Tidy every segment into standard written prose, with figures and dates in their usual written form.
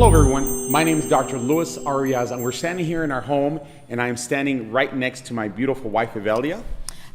Hello everyone, my name is Dr. Louis Arriaza, and we're standing here in our home, and I am standing right next to my beautiful wife, Evelia.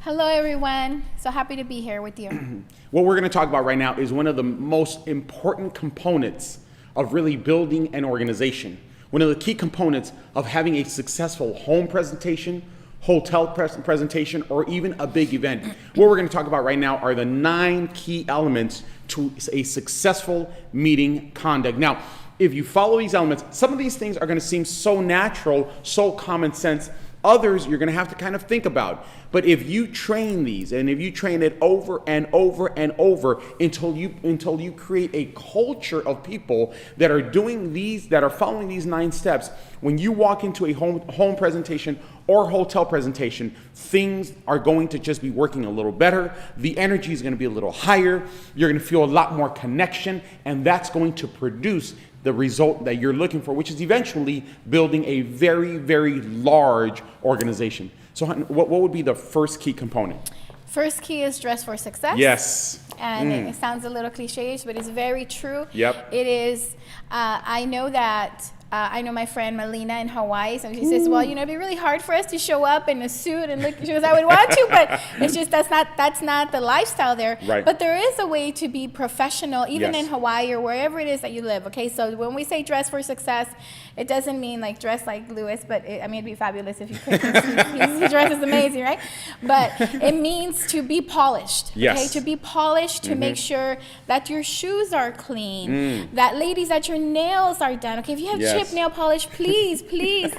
Hello everyone, so happy to be here with you. What we're going to talk about right now is one of the most important components of really building an organization. One of the key components of having a successful home presentation, hotel presentation, or even a big event. What we're going to talk about right now are the 9 key elements to a successful meeting conduct. Now, if you follow these elements, some of these things are going to seem so natural, so common sense. Others you're going to have to kind of think about. But if you train these, and if you train it over and over and over until you create a culture of people that are doing these, that are following these 9 steps, when you walk into a home presentation or hotel presentation, things are going to just be working a little better. The energy is going to be a little higher. You're going to feel a lot more connection, and that's going to produce the result that you're looking for, which is eventually building a very, very large organization. So what would be the first key component? First key is dress for success. Yes. And it sounds a little cliche-ish, but it's very true. Yep. It is. I know that. I know my friend Melina in Hawaii, so she says, well, you know, it'd be really hard for us to show up in a suit and look, she goes, I would want to, but it's just, that's not the lifestyle there. Right. But there is a way to be professional, even Yes. in Hawaii or wherever it is that you live, okay? So when we say dress for success, it doesn't mean like dress like Louis, but it'd be fabulous if you could. His dress is amazing, right? But it means to be polished, Yes. okay? To be polished, to make sure that your shoes are clean, that ladies, that your nails are done, okay? If you have Yes. chip nail polish, please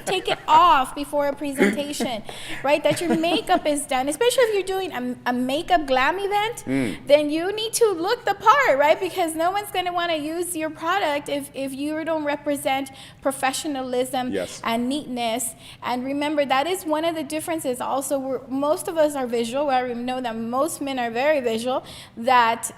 take it off before a presentation, right? That your makeup is done, especially if you're doing a makeup glam event, then you need to look the part, right? Because no one's going to want to use your product if you don't represent professionalism Yes. and neatness. And remember, that is one of the differences also. Most of us are visual. I know that most men are very visual, that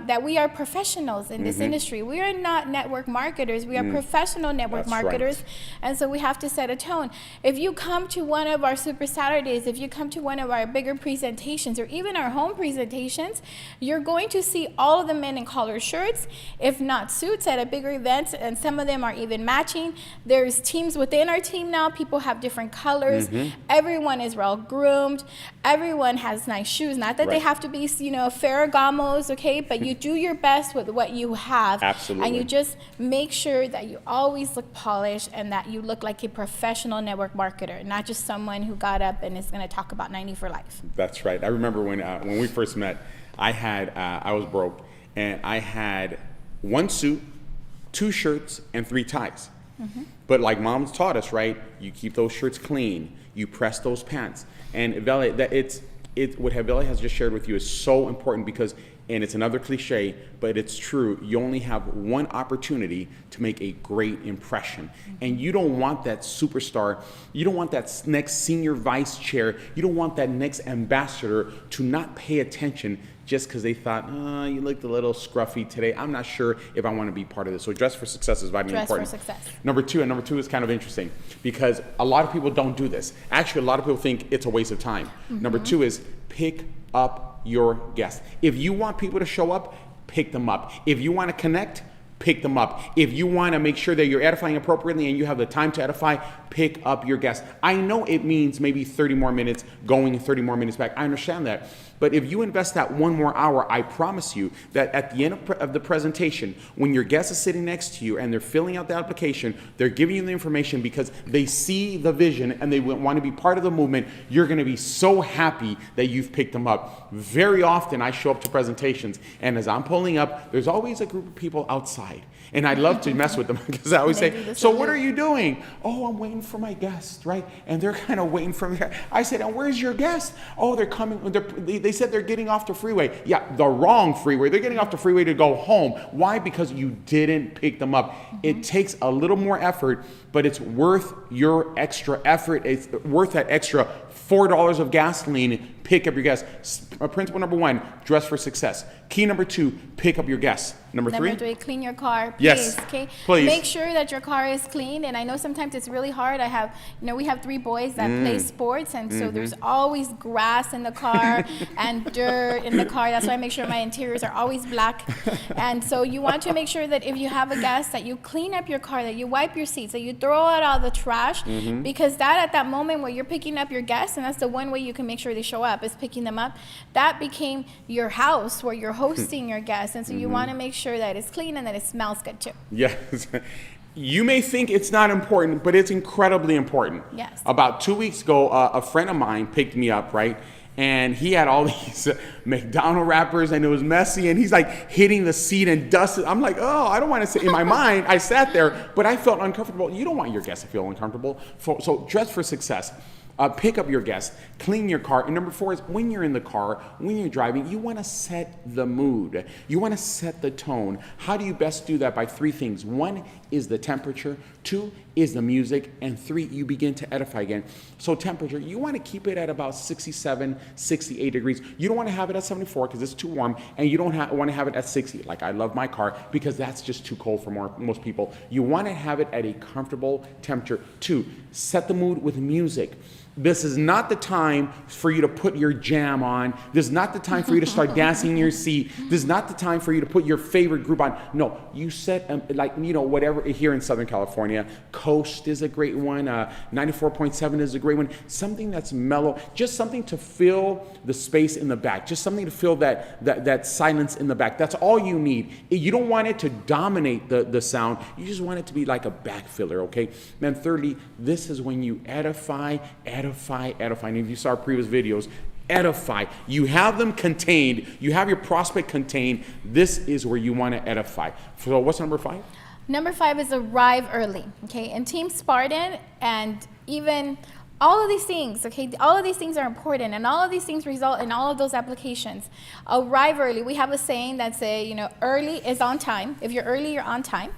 that we are professionals in this industry. We are not network marketers. We are professional network That's marketers. right. And so we have to set a tone. If you come to one of our Super Saturdays, if you come to one of our bigger presentations, or even our home presentations, you're going to see all of the men in collared shirts, if not suits, at a bigger event, and some of them are even matching. There's teams within our team now. People have different colors. Everyone is well groomed. Everyone has nice shoes. Not that they Right. have to be, Ferragamos, okay? But you do your best with what you have. Absolutely. And you just make sure that you always look polished and that you look like a professional network marketer, not just someone who got up and is going to talk about 90 for life. That's right. I remember when we first met, I was broke, and I had 1 suit, 2 shirts, and 3 ties. But like Mom's taught us, right? You keep those shirts clean. You press those pants. And Evelia, what Evelia has just shared with you is so important because, and it's another cliche, but it's true, you only have one opportunity to make a great impression. And you don't want that superstar, you don't want that next senior vice chair, you don't want that next ambassador to not pay attention just because they thought, you looked a little scruffy today. I'm not sure if I want to be part of this. So dress for success is vitally important. Dress for success. Number two is kind of interesting because a lot of people don't do this. Actually, a lot of people think it's a waste of time. Number 2 is pick up your guests. If you want people to show up, pick them up. If you want to connect, pick them up. If you want to make sure that you're edifying appropriately and you have the time to edify, pick up your guests. I know it means maybe 30 more minutes going, 30 more minutes back. I understand that. But if you invest that 1 more hour, I promise you that at the end of the presentation, when your guest is sitting next to you and they're filling out the application, they're giving you the information because they see the vision and they want to be part of the movement, you're going to be so happy that you've picked them up. Very often I show up to presentations, and as I'm pulling up, there's always a group of people outside. And I love to mess with them because I always say, so what are you doing? Oh, I'm waiting for my guest, right? And they're kind of waiting for me. I said, and where's your guest? Oh, they're coming. They said they're getting off the freeway. Yeah, the wrong freeway. They're getting off the freeway to go home. Why? Because you didn't pick them up. It takes a little more effort, but it's worth your extra effort. It's worth that extra $4 of gasoline. Pick up your guests. Principle number 1, dress for success. Key number 2, pick up your guests. Number 3, clean your car. Please, yes, okay? please. Make sure that your car is clean. And I know sometimes it's really hard. We have 3 boys that play sports, and so there's always grass in the car and dirt in the car. That's why I make sure my interiors are always black. And so you want to make sure that if you have a guest, that you clean up your car, that you wipe your seats, that you throw out all the trash, because that at that moment where you're picking up your guests, and that's the one way you can make sure they show up, is picking them up, that became your house where you're hosting your guests. And so you want to make sure that it's clean and that it smells good too. Yes. You may think it's not important, but it's incredibly important. Yes. About 2 weeks ago, a friend of mine picked me up, right? And he had all these McDonald's wrappers, and it was messy, and he's like hitting the seat and dusted. I'm like, oh, I don't want to sit. In my mind, I sat there, but I felt uncomfortable. You don't want your guests to feel uncomfortable. So dress for success. Pick up your guests, clean your car. And number 4 is when you're in the car, when you're driving, you want to set the mood. You want to set the tone. How do you best do that? By 3 things. 1 is the temperature. 2 is the music. And 3, you begin to edify again. So temperature, you want to keep it at about 67, 68 degrees. You don't want to have it at 74 because it's too warm. And you don't want to have it at 60. Like I love my car because that's just too cold for most people. You want to have it at a comfortable temperature. 2, set the mood with music. This is not the time for you to put your jam on. This is not the time for you to start dancing in your seat. This is not the time for you to put your favorite group on. No, you set, whatever here in Southern California. Coast is a great one. 94.7 is a great one. Something that's mellow. Just something to fill the space in the back. Just something to fill that silence in the back. That's all you need. You don't want it to dominate the sound. You just want it to be like a back filler, okay? And thirdly, this is when you edify. And if you saw our previous videos, edify. You have them contained. You have your prospect contained. This is where you want to edify. So what's number 5? Number 5 is arrive early. Okay, and Team Spartan, and even all of these things, okay, all of these things are important, and all of these things result in all of those applications. Arrive early. We have a saying that say, early is on time. If you're early, you're on time.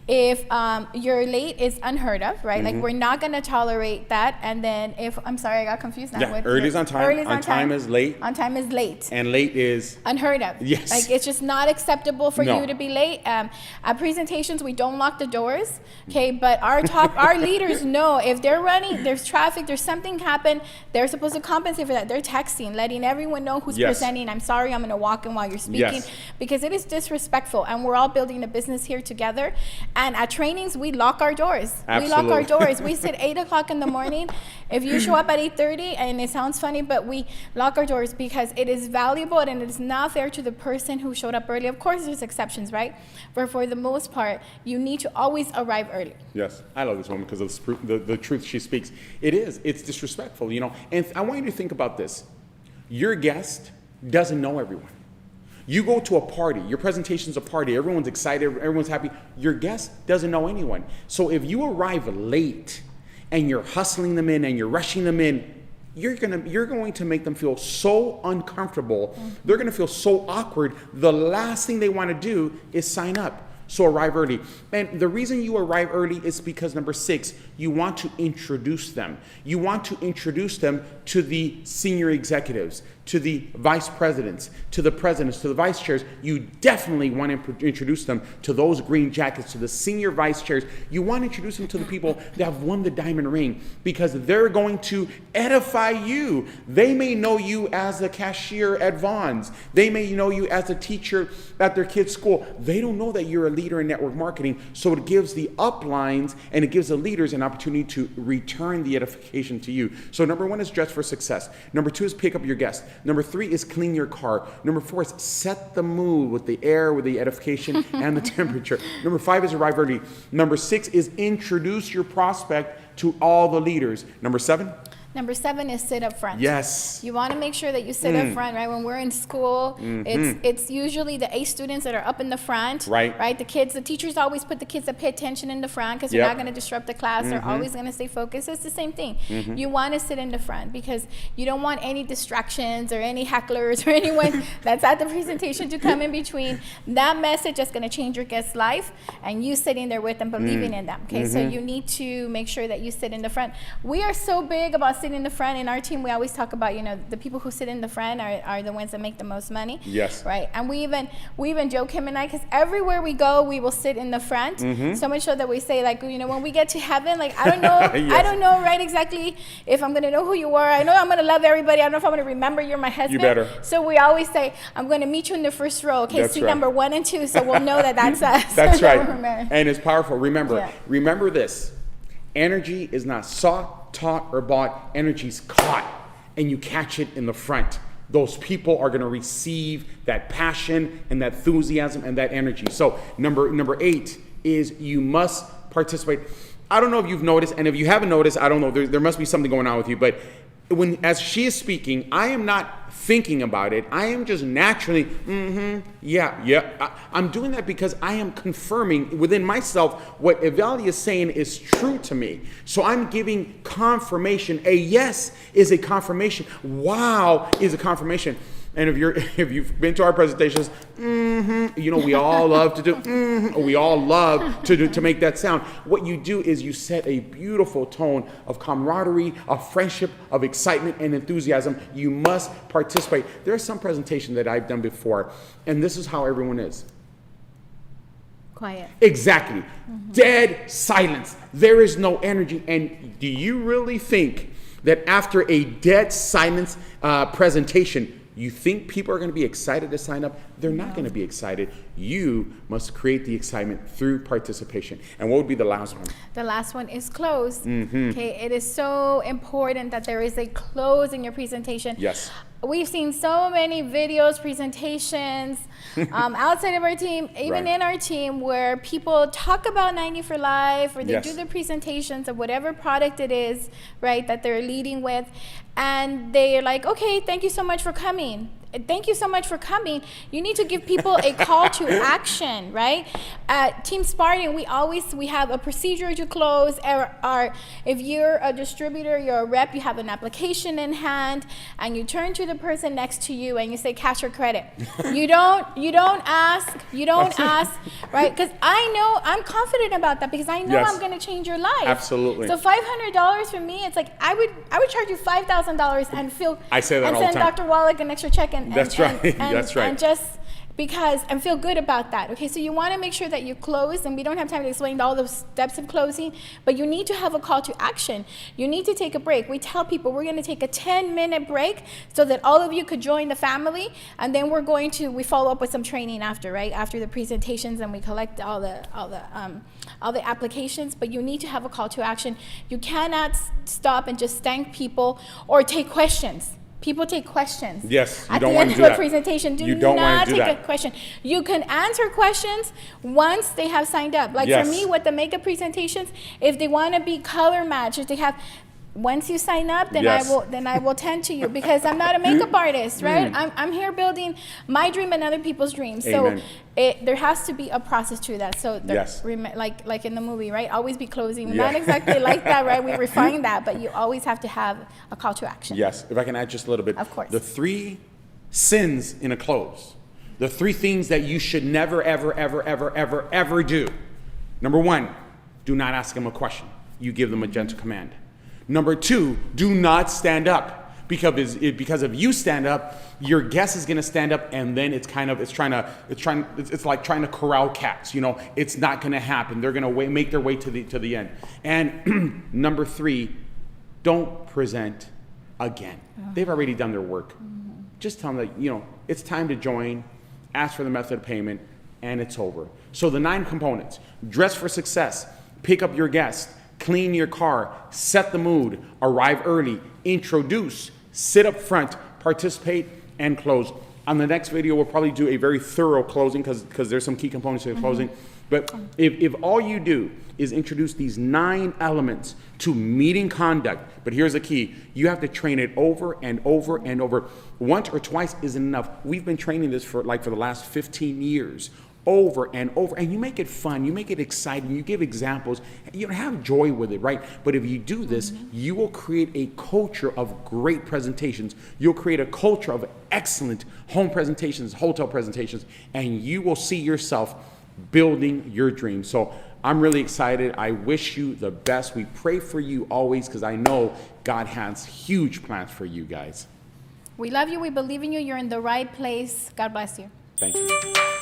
If you're late, is unheard of, right? Like we're not going to tolerate that. And then I'm sorry, I got confused now. Yeah, early is on time. Early is on time is late. On time is late. And late is unheard of. Yes. Like it's just not acceptable for you to be late. At presentations, we don't lock the doors, okay? But our leaders know if they're running, there's traffic, there's something happened, they're supposed to compensate for that. They're texting, letting everyone know who's presenting. I'm sorry, I'm going to walk in while you're speaking, because it is disrespectful, and we're all building a business here together. And at trainings, we lock our doors. Absolutely. We lock our doors. We sit 8 o'clock in the morning. If you show up at 8:30, and it sounds funny, but we lock our doors because it is valuable and it is not fair to the person who showed up early. Of course, there's exceptions, right? But for the most part, you need to always arrive early. Yes, I love this woman because of the truth she speaks. It's disrespectful, And I want you to think about this. Your guest doesn't know everyone. You go to a party, your presentation's a party, everyone's excited, everyone's happy. Your guest doesn't know anyone. So if you arrive late and you're hustling them in and you're rushing them in, you're going to make them feel so uncomfortable. They're going to feel so awkward. The last thing they want to do is sign up. So arrive early. And the reason you arrive early is because number 6, you want to introduce them. You want to introduce them to the senior executives, to the vice presidents, to the presidents, to the vice chairs. You definitely want to introduce them to those green jackets, to the senior vice chairs. You want to introduce them to the people that have won the diamond ring, because they're going to edify you. They may know you as a cashier at Vaughn's. They may know you as a teacher at their kid's school. They don't know that you're a leader in network marketing, so it gives the uplines and it gives the leaders an opportunity to return the edification to you. So number 1 is dress for success. Number 2 is pick up your guests. Number 3 is clean your car. Number 4 is set the mood with the air, with the edification and the temperature. Number 5 is arrive early. Number 6 is introduce your prospect to all the leaders. Number 7? Number 7 is sit up front. Yes. You want to make sure that you sit up front, right? When we're in school, it's usually the A students that are up in the front, right? The teachers always put the kids that pay attention in the front because they're not going to disrupt the class. They're always going to stay focused. It's the same thing. You want to sit in the front because you don't want any distractions or any hecklers or anyone that's at the presentation to come in between. That message is going to change your guest's life, and you sitting there with them, believing in them. Okay, so you need to make sure that you sit in the front. We are so big about sitting in the front. In our team, we always talk about, the people who sit in the front are the ones that make the most money. Yes. Right. And we even joke, him and I, because everywhere we go, we will sit in the front. So much so that we say, like, when we get to heaven, like, I don't know, Yes. I don't know right exactly if I'm going to know who you are. I know I'm going to love everybody. I don't know if I'm going to remember you're my husband. You better. So we always say, I'm going to meet you in the first row. Okay, That's seat right. number 1 and 2. So we'll know that that's us. That's right. Remember. And it's powerful. Remember, Yeah. remember this. Energy is not sought, taught, or bought. Energy's caught, and you catch it in the front. Those people are going to receive that passion and that enthusiasm and that energy. So number 8 is you must participate. I don't know if you've noticed, and if you haven't noticed, I don't know, there must be something going on with you, but as she is speaking, I am not thinking about it. I am just naturally, yeah. I'm doing that because I am confirming within myself what Evelia is saying is true to me. So I'm giving confirmation. A yes is a confirmation. Wow is a confirmation. And if you've been to our presentations, we all love to do, we all love to make that sound. What you do is you set a beautiful tone of camaraderie, of friendship, of excitement and enthusiasm. You must participate. There's some presentation that I've done before, and this is how everyone is. Quiet. Exactly. Dead silence. There is no energy. And do you really think that after a dead silence presentation, you think people are going to be excited to sign up? They're not going to be excited. You must create the excitement through participation. And what would be the last one? The last one is close. Okay, it is so important that there is a close in your presentation. Yes. We've seen so many videos, presentations outside of our team, even Right. in our team, where people talk about 90 for Life, or they Yes. do the presentations of whatever product it is, right, that they're leading with. And they're like, okay, thank you so much for coming. Thank you so much for coming. You need to give people a call to action, right? At Team Spartan, we have a procedure to close. If you're a distributor, you're a rep, you have an application in hand, and you turn to the person next to you and you say, cash or credit. You don't ask, right? Because I'm confident about that, because I know Yes. I'm going to change your life. Absolutely. So $500 for me, it's like I would charge you $5,000 and I say that and all the send time. Dr. Wallach an extra check That's right. That's right. And just because and feel good about that. Okay, so you want to make sure that you close, and we don't have time to explain all the steps of closing, but you need to have a call to action. You need to take a break. We tell people we're going to take a 10-minute break so that all of you could join the family, and then we follow up with some training after, right? After the presentations, and we collect all the applications, but you need to have a call to action. You cannot stop and just thank people or take questions. People take questions. Yes, you At don't the want end to do of that. a presentation, do You don't wanna not do take that. a question. You can answer questions once they have signed up. Like Yes. for me, with the makeup presentations, if they want to be color matched, if they have, once you sign up, then Yes. I will tend to you, because I'm not a makeup artist, right? I'm here building my dream and other people's dreams. Amen. So there has to be a process to that. So Yes. like in the movie, right? Always be closing. Yeah. Not exactly like that, right? We refine that, but you always have to have a call to action. Yes, if I can add just a little bit. Of course. The 3 sins in a close. The 3 things that you should never, ever do. Number 1, do not ask them a question. You give them a gentle command. Number 2, do not stand up, because if you stand up, your guest is going to stand up, and then it's like trying to corral cats. It's not going to happen. They're going to make their way to the end. And number 3, don't present again. They've already done their work. Just tell them that it's time to join. Ask for the method of payment, and it's over. So the 9 components: dress for success, pick up your guest, clean your car, set the mood, arrive early, introduce, sit up front, participate, and close. On the next video, we'll probably do a very thorough closing, because there's some key components to the closing. But if all you do is introduce these 9 elements to meeting conduct, but here's the key: you have to train it over and over and over. Once or twice isn't enough. We've been training this for the last 15 years. Over and over, and you make it fun, you make it exciting, you give examples, you have joy with it, right? But if you do this, you will create a culture of great presentations. You'll create a culture of excellent home presentations, hotel presentations, and you will see yourself building your dreams. So I'm really excited. I wish you the best. We pray for you always, because I know God has huge plans for you guys. We love you. We believe in you. You're in the right place. God bless you. Thank you.